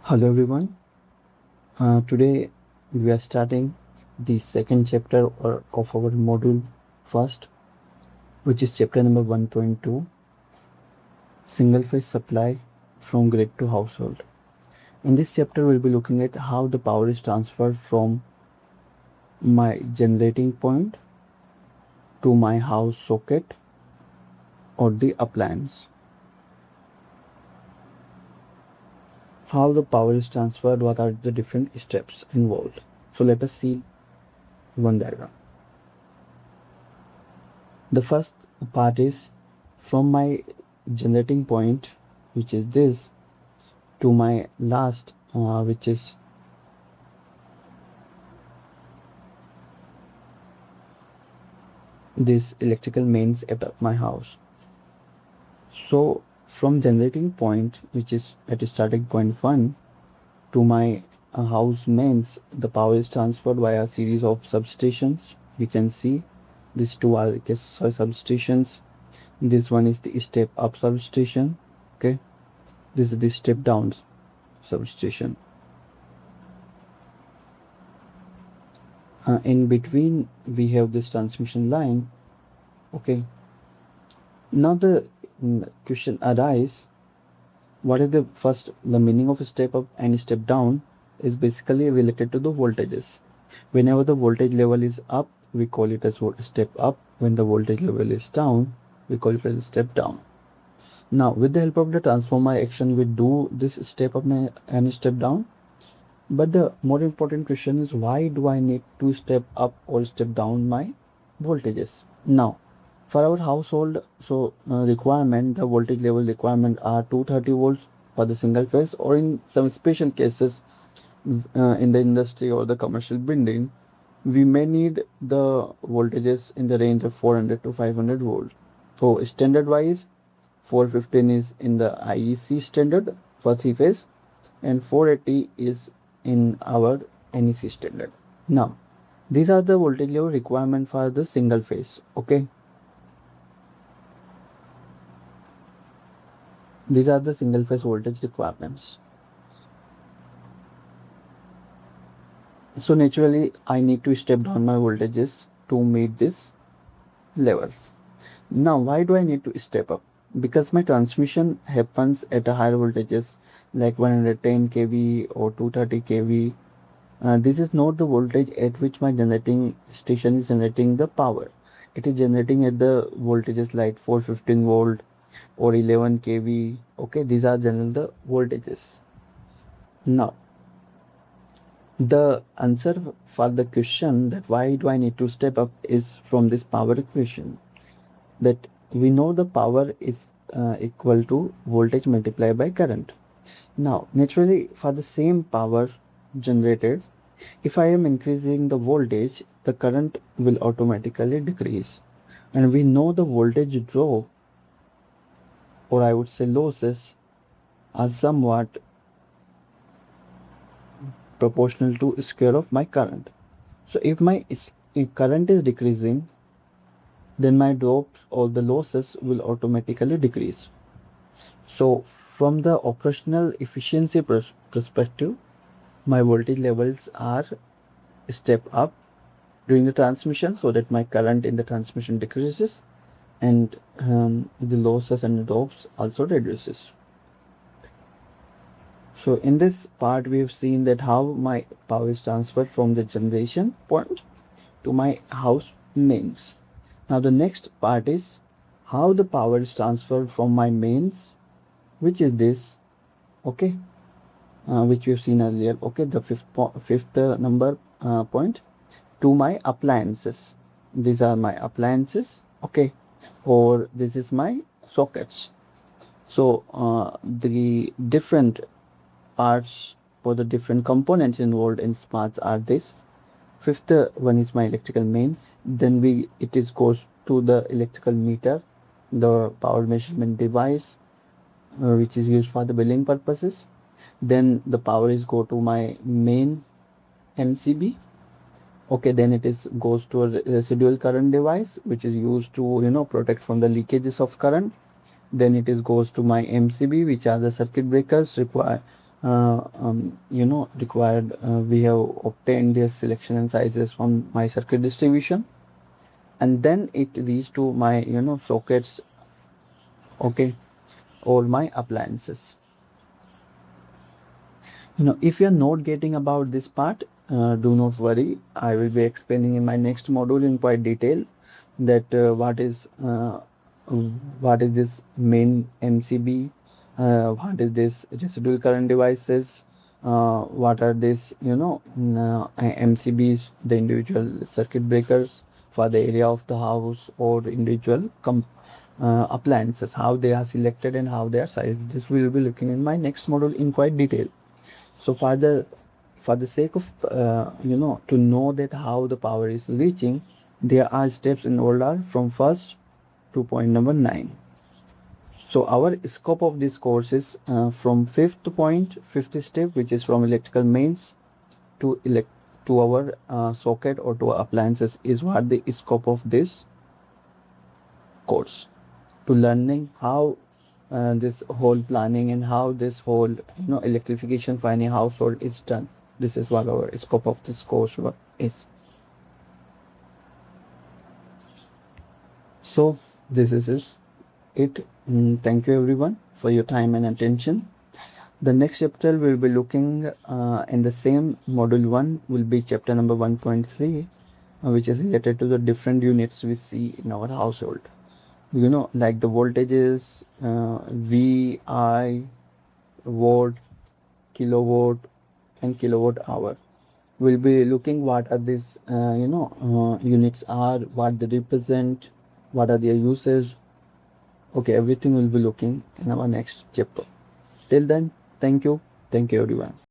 Hello everyone. Today we are starting the second chapter of our module first, which is chapter number 1.2, single phase supply from grid to household. In this chapter, we'll be looking at how the power is transferred from my generating point to my house socket or the appliance. How the power is transferred, what are the different steps involved. So let us see one diagram. The first part is from my generating point, which is this, to my last, which is this electrical mains at my house. So from generating point, which is at starting point 1, to my house mains, the power is transferred via a series of substations. You can see these two are substations. This one is the step up substation. Okay, this is the step down substation. In between we have this transmission line. Okay, now the question arises, what is the meaning of step up and step down is basically related to the voltages. Whenever the voltage level is up, we call it as step up. When the voltage level is down, we call it as step down. Now with the help of the transformer action, we do this step up and step down. But the more important question is, why do I need to step up or step down my voltages? Now, for our household, requirement, the voltage level requirement are 230 volts for the single phase, or in some special cases, in the industry or the commercial building, we may need the voltages in the range of 400 to 500 volts. So standard wise, 415 is in the IEC standard for three phase, and 480 is in our NEC standard. Now, these are the voltage level requirement for the single phase. Okay, these are the single phase voltage requirements. So naturally, I need to step down my voltages to meet these levels. Now, why do I need to step up? Because my transmission happens at a higher voltages like 110 kV or 230 kV. This is not the voltage at which my generating station is generating the power. It is generating at the voltages like 415 volt or 11 kV. Okay, these are general the voltages. Now, the answer for the question that why do I need to step up is from this power equation, that we know the power is equal to voltage multiplied by current. Now, naturally, for the same power generated, if I am increasing the voltage, the current will automatically decrease. And we know the voltage drop, or I would say losses, are somewhat proportional to square of my current. So if my current is decreasing, then my drops or the losses will automatically decrease. So from the operational efficiency perspective, my voltage levels are step up during the transmission so that my current in the transmission decreases, and the losses and the drops also reduces. So in this part, we have seen that how my power is transferred from the generation point to my house mains. Now the next part is how the power is transferred from my mains, which is this, okay, which we have seen earlier. Okay, the fifth number point, to my appliances. These are my appliances. Okay, or this is my sockets. So the different parts for the different components involved in smarts are this. Fifth one is my electrical mains. Then it is goes to the electrical meter, the power measurement device, which is used for the billing purposes. Then the power is go to my main MCB. Okay, then it is goes to a residual current device, which is used to protect from the leakages of current. Then it is goes to my MCB, which are the circuit breakers required required. We have obtained their selection and sizes from my circuit distribution, and then it reaches to my sockets, okay, or my appliances. If you're not getting about this part, do not worry. I will be explaining in my next module in quite detail that what is this main MCB, what is this residual current devices, what are this MCBs, the individual circuit breakers for the area of the house or individual appliances, how they are selected and how they are sized. This we will be looking in my next module in quite detail. So for the sake of to know that how the power is reaching, there are steps in order from first to point number 9. So our scope of this course is from fifth step, which is from electrical mains to to our socket or to our appliances, is what the scope of this course, to learning how this whole planning and how this whole electrification for any household is done. This is what our scope of this course work is. So this is it. Thank you everyone for your time and attention. The next chapter we'll be looking in the same module 1 will be chapter number 1.3, which is related to the different units we see in our household. Like the voltages, VI, watt, kilowatt, and kilowatt hour. We'll be looking what are these units are, what they represent, what are their uses. Okay, everything will be looking in our next chapter. Till then, thank you everyone.